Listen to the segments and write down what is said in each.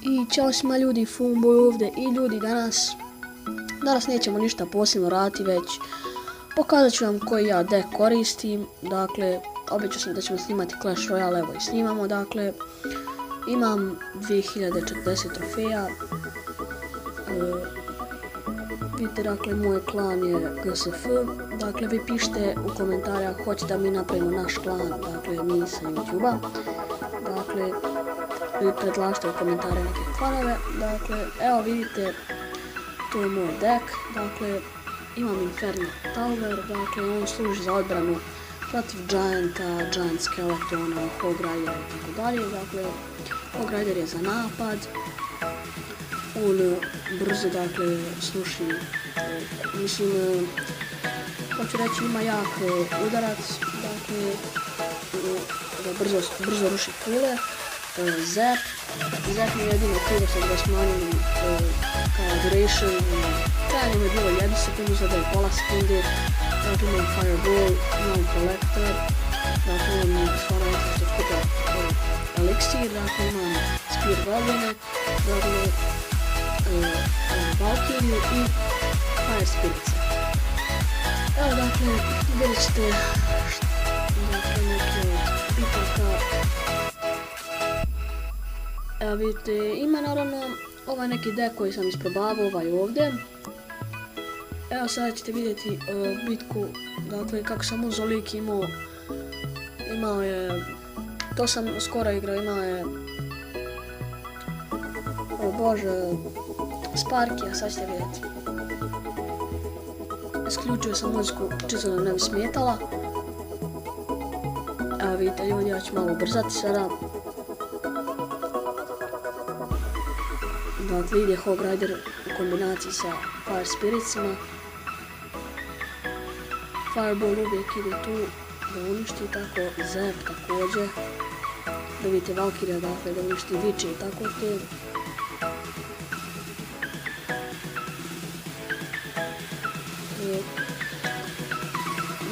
I ćao svima ljudi, Fumboy ovdje i ljudi danas nećemo ništa posebno raditi, već pokazat ću vam koji ja deck koristim. Dakle, obećao sam da ćemo snimati Clash Royale, evo i snimamo. Dakle, imam 2040 trofeja. Vidite, dakle, moj klan je GSF. Dakle, vi pišite u komentare ako hoćete da mi napravimo naš klan, dakle, mi sa YouTube-a. Dakle, vi predlažite u komentare neke klanove. Dakle, evo vidite, to je moj deck. Dakle, imam Inferno Tower, dakle, on služi za odbranu protiv Gianta, Giant Skeletona, Hog Ridera i tako dalje. Dakle, Hog Rider je za napad. On brzo, dakle, sluši, mislim, hoću reći, ima jak udarac, dakle, da brzo ruši kule. Zap mi je jedino krivo sam da smanjim kao duration, trajanje mi je bilo 1 sekundu, sada je pola sekunde. Dakle, imam Fireball, imam Collector, dakle, imam stvarno nešto što skupa Elixir, dakle, imam Spear Gobline, dakle, Valkyriju i Fire Spirits. Evo, dakle, vidjet ćete neke od bitaka. Evo vidite, ima naravno ovaj neki deck koji sam isprobavao, ovaj ovdje. Evo sada ćete vidjeti bitku, dakle, kako sam uzeo lik, imao je, to sam skoro igrao, imao je, o bože, Sparky, a sad ćete vidjeti. Isključio sam muziku, čisto da ne bi smetala. Evo vidite ljudi, ja ću malo ubrzati sada. Dakle, ide Hog Rider u kombinaciji sa Fire Spiritsima. Fireball uvijek ide tu da uništi, tako Zap također. Da vidite Valkyrija, dakle, da uništi Witche i tako te.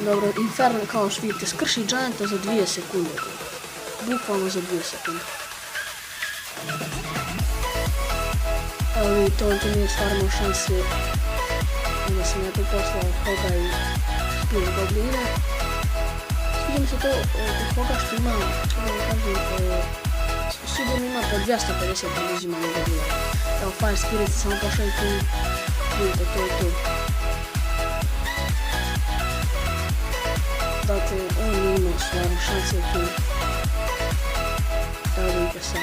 Dobro, Inferno, kao što vidite, skrši Gianta za 2 sekunde. Bukvalno za 2 sekunde. Evo vidite, on tu nije stvarno šanse. Onda sam ja tu poslao Hoga i Spear Gobline. Sviđa mi se to od Hoga što ima, sigurno ima po 250 uzimanja Gobline. Evo Fire Spirits, samo pošalj tu, vidite, to je to. Dakle, on nije imao stvarno šanse tu. Evo vidite sad.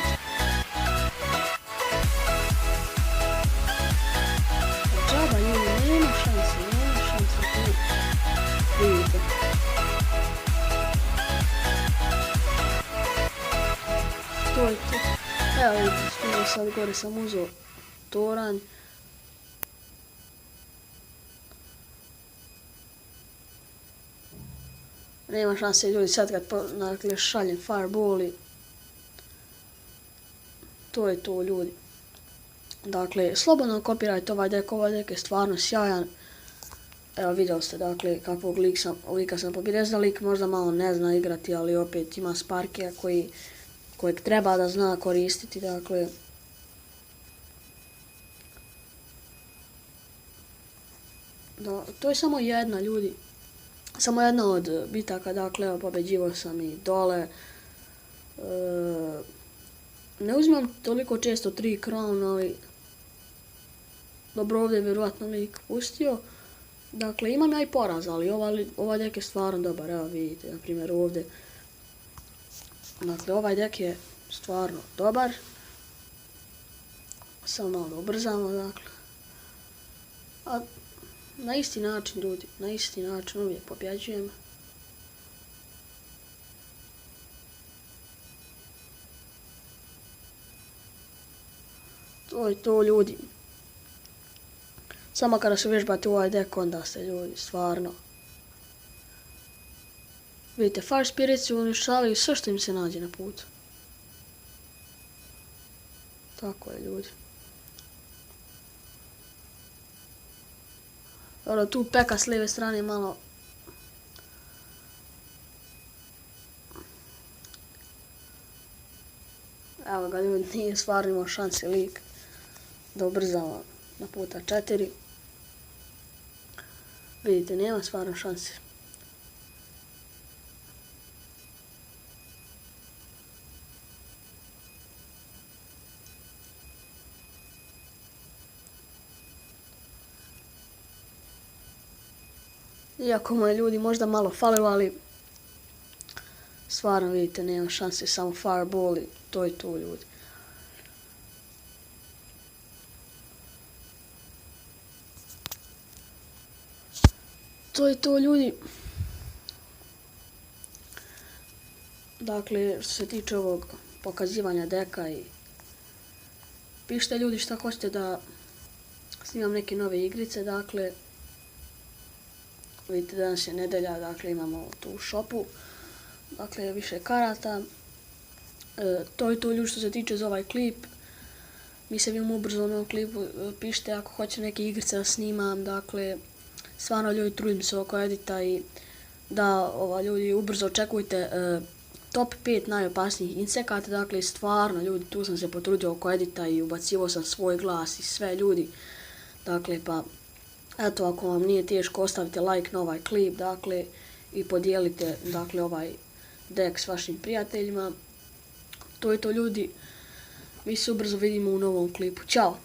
Džaba ljudi, nema šanse tu. Vidite. To je to. Evo vidite, sad gore sam uzeo toranj. Nema šanse ljudi, sad kad dakle, šaljem Fireball i to je to ljudi. Dakle, slobodno kopirajte ovaj deck je stvarno sjajan. Evo vidjeli ste, dakle, kakvog lika sam pobjedio. Ne zna lik, možda malo ne zna igrati, ali opet ima Sparkija kojeg treba da zna koristiti, dakle. Da, to je samo jedna ljudi. Samo jedna od bitaka, dakle, pobeđivao sam i dole. Ne uzimam toliko često 3 crown, ali dobro, ovdje je vjerojatno lik pustio. Dakle, imam ja i poraz, ali ovaj deck je stvarno dobar, evo vidite, na primjer ovdje. Dakle, ovaj deck je stvarno dobar. Samo malo da ubrzamo, dakle. A na isti način ljudi, na isti način uvijek pobjeđujem. To je to ljudi. Samo kada se vježbate u ovaj deck, onda ste ljudi, stvarno. Vidite, Fire Spirits uništavaju sve što im se nađe na putu. Tako je ljudi. Dobro, tu Peka s lijeve strane malo. Evo, ga ljudi, nije stvarno imao šanse lik da ubrzava na puta 4. Vidite, nema stvarno šanse. Iako mu je ljudi možda malo falilo, ali stvarno vidite, nema šanse, samo fireball i to je to ljudi. To je to ljudi. Dakle, što se tiče ovog pokazivanja deka i pišite ljudi šta hoćete da snimam neke nove igrice, dakle vidite danas je nedelja, dakle imamo tu šopu, dakle više karata. To je to ljudi što se tiče za ovaj klip. Mi se vidimo ubrzo na ovom klipu, pišite ako hoćete neke igrice da snimam, dakle stvarno ljudi trudim se oko edita i da ljudi ubrzo očekujte top 5 najopasnijih insekata, dakle stvarno ljudi tu sam se potrudio oko edita i ubacivo sam svoj glas i sve ljudi, dakle pa eto ako vam nije teško ostavite like na ovaj klip, dakle i podijelite dakle ovaj dek s vašim prijateljima. To je to ljudi, mi se ubrzo vidimo u novom klipu, ćao!